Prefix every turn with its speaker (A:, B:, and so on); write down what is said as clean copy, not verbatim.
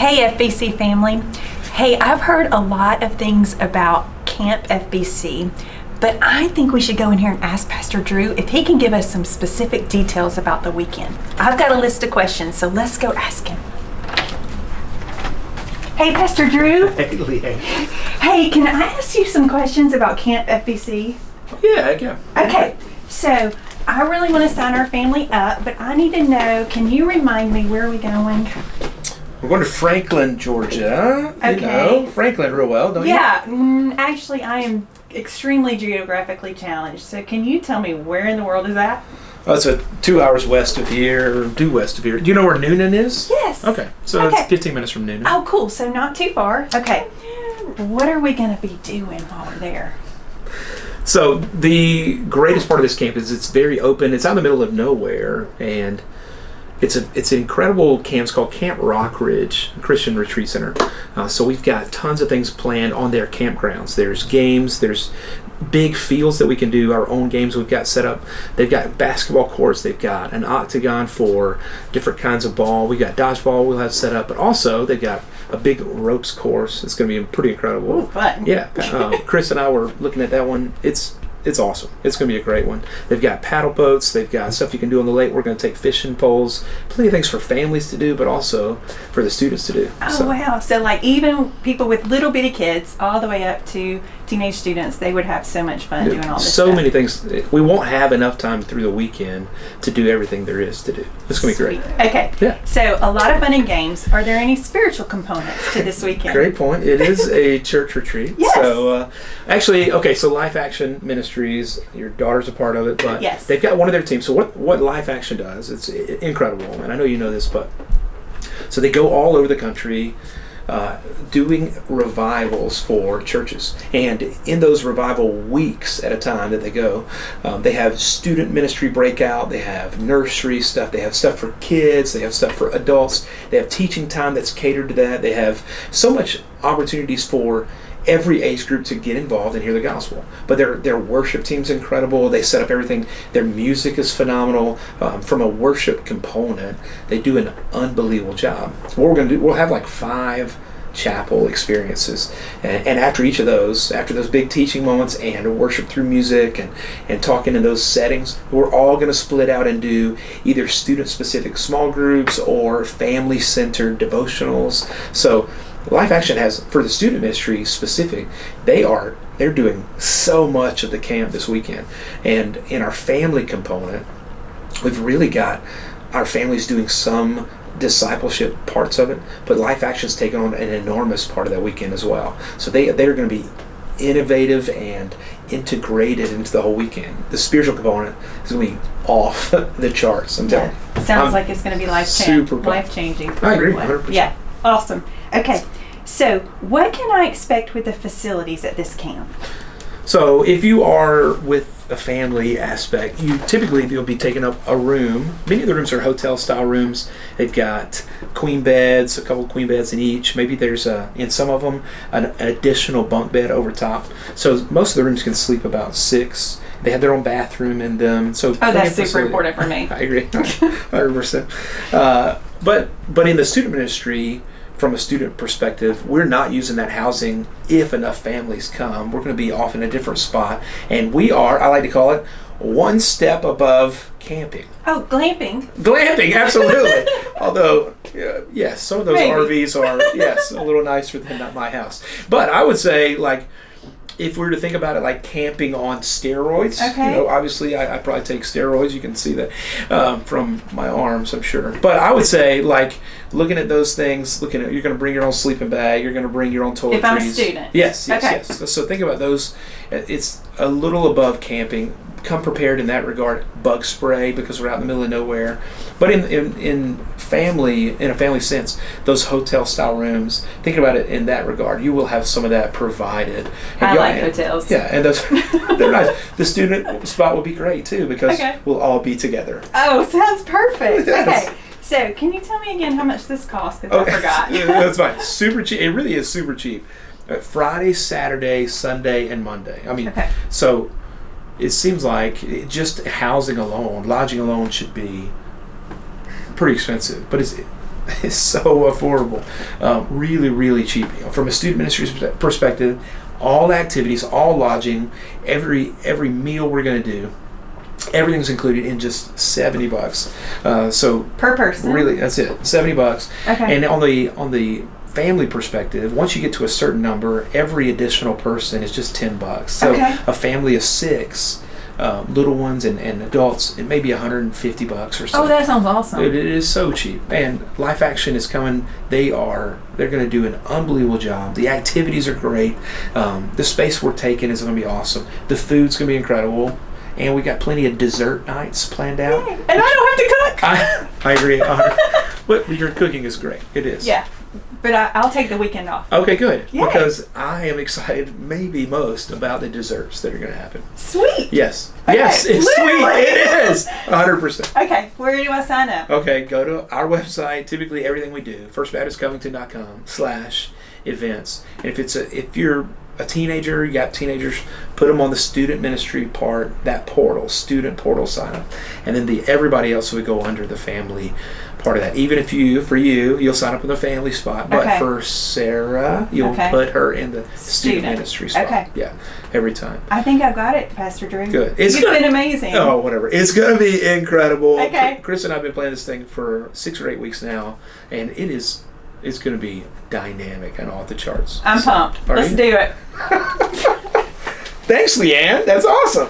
A: Hey FBC family. Hey, I've heard a lot of things about Camp FBC, but I think we should go in here and ask Pastor Drew if he can give us some specific details about the weekend. I've got a list of questions, so let's go ask him. Hey Pastor Drew.
B: Hey Leigh.
A: Hey, can I ask you some questions about Camp FBC?
B: Yeah.
A: Okay, so I really want to sign our family up, but I need to know, can you remind me where are we going?
B: We're going to Franklin, Georgia.
A: Okay.
B: You know Franklin real well, don't you?
A: Yeah, actually I am extremely geographically challenged, so can you tell me where in the world is that?
B: Oh, it's 2 hours west of here, due west of here. Do you know where Noonan is?
A: Yes.
B: Okay, so it's 15 minutes from Noonan.
A: Oh, cool, so not too far. Okay, what are we going to be doing while we're there?
B: So the greatest part of this camp is it's very open. It's out in the middle of nowhere, and it's an incredible camp. It's called Camp Rock Ridge Christian Retreat Center. So we've got tons of things planned on their campgrounds. There's games. There's big fields that we can do our own games we've got set up. They've got basketball courts. They've got an octagon for different kinds of ball. We got dodgeball we'll have set up, but also they've got a big ropes course. It's going to be pretty incredible.
A: Ooh, fun.
B: Yeah, Chris and I were looking at that one. It's awesome. It's going to be a great one. They've got paddle boats. They've got stuff you can do on the lake. We're going to take fishing poles. Plenty of things for families to do, but also for the students to do.
A: Oh, wow. So like even people with little bitty kids all the way up to teenage students, they would have so much fun doing all this
B: so
A: stuff.
B: many things. We won't have enough time through the weekend to do everything there is to do. It's going to be great.
A: Okay.
B: Yeah.
A: So a lot of fun and games. Are there any spiritual components to this weekend?
B: Great point. It is a church retreat.
A: Yes.
B: So so Life Action Ministries, your daughter's a part of it, but
A: yes,
B: they've got one of their teams. So what Life Action does, it's incredible, and I know you know this, but so they go all over the country doing revivals for churches, and in those revival weeks at a time that they go, they have student ministry breakout, they have nursery stuff, they have stuff for kids, they have stuff for adults, they have teaching time that's catered to that, they have so much opportunities for every age group to get involved and hear the gospel. But their worship team's incredible. They set up everything. Their music is phenomenal. From a worship component, they do an unbelievable job. What we're going to do, we'll have like 5 chapel experiences, and after each of those, after those big teaching moments and worship through music and talking in those settings, we're all going to split out and do either student-specific small groups or family-centered devotionals. So Life Action has, for the student ministry specific, they're doing so much of the camp this weekend. And in our family component, we've really got our families doing some discipleship parts of it, but Life Action's taken on an enormous part of that weekend as well. So they're going to be innovative and integrated into the whole weekend. The spiritual component is going to be off the charts. I'm telling you.
A: Sounds like it's going to be life-changing.
B: I agree, 100%.
A: Yeah, awesome. Okay, so what can I expect with the facilities at this camp?
B: So if you are with a family aspect, you'll be taking up a room. Many of the rooms are hotel-style rooms. They've got queen beds, a couple of queen beds in each. Maybe there's, in some of them, an additional bunk bed over top. So most of the rooms can sleep about 6. They have their own bathroom in them. So
A: that's super important for me.
B: I agree, 100%. But in the student ministry, from a student perspective, we're not using that housing if enough families come. We're going to be off in a different spot. And we are, I like to call it, one step above camping.
A: Oh, glamping.
B: Glamping, absolutely. Although, yes, some of those
A: Maybe.
B: RVs are, yes, a little nicer than not my house. But I would say, like, if we were to think about it like camping on steroids, obviously I probably take steroids. You can see that from my arms, I'm sure. But I would say, like, looking at those things, you're going to bring your own sleeping bag, you're going to bring your own toiletries.
A: If I'm a student.
B: Yes. So think about those. It's a little above camping. Come prepared in that regard. Bug spray, because we're out in the middle of nowhere. But in a family sense, those hotel style rooms, think about it in that regard. You will have some of that provided. And
A: I like hotels.
B: Yeah, and those they're nice. The student spot will be great too, because we'll all be together.
A: Oh, sounds perfect. Okay. So, can you tell me again how much this costs? Because I forgot.
B: That's fine. Super cheap. It really is super cheap. Friday, Saturday, Sunday, and Monday. I mean, so it seems like just housing alone, lodging alone should be pretty expensive. But is so affordable. Really, really cheap. From a student ministry perspective, all activities, all lodging, every meal we're going to do, everything's included in just $70. So
A: per person.
B: Really, that's it. $70.
A: Okay.
B: And on the family perspective, once you get to a certain number, every additional person is just $10. So
A: Okay.
B: a family of 6, little ones and adults, it may be $150 or something.
A: Oh, that sounds awesome.
B: It is so cheap. And Life Action is coming. They're going to do an unbelievable job. The activities are great. The space we're taking is going to be awesome. The food's going to be incredible. And we got plenty of dessert nights planned out.
A: Yay. And I don't have to cook.
B: I agree. But your cooking is great. It is.
A: Yeah. But I'll take the weekend off.
B: Okay, good.
A: Yay.
B: Because I am excited maybe most about the desserts that are going to happen.
A: Sweet.
B: Yes.
A: Okay.
B: Yes, it's
A: Literally.
B: sweet. It is. 100%.
A: Okay, where do I sign up?
B: Okay, go to our website. Typically, everything we do, firstbaptistcovington.com/events. And if you're a teenager, you got teenagers, put them on the student ministry part, that portal, student portal sign up. And then everybody else would go under the family part of that. Even if you'll sign up in the family spot. But
A: Okay.
B: for Sarah, you'll put her in the student ministry spot.
A: Okay.
B: Yeah, every time.
A: I think I've got it, Pastor Drew.
B: Good.
A: You've been amazing.
B: Oh, whatever. It's going to be incredible.
A: Okay.
B: Chris and I have been planning this thing for 6 or 8 weeks now, and it's going to be dynamic and off the charts.
A: I'm pumped.
B: Are
A: Let's
B: you?
A: do it.
B: Thanks, Leanne. That's awesome.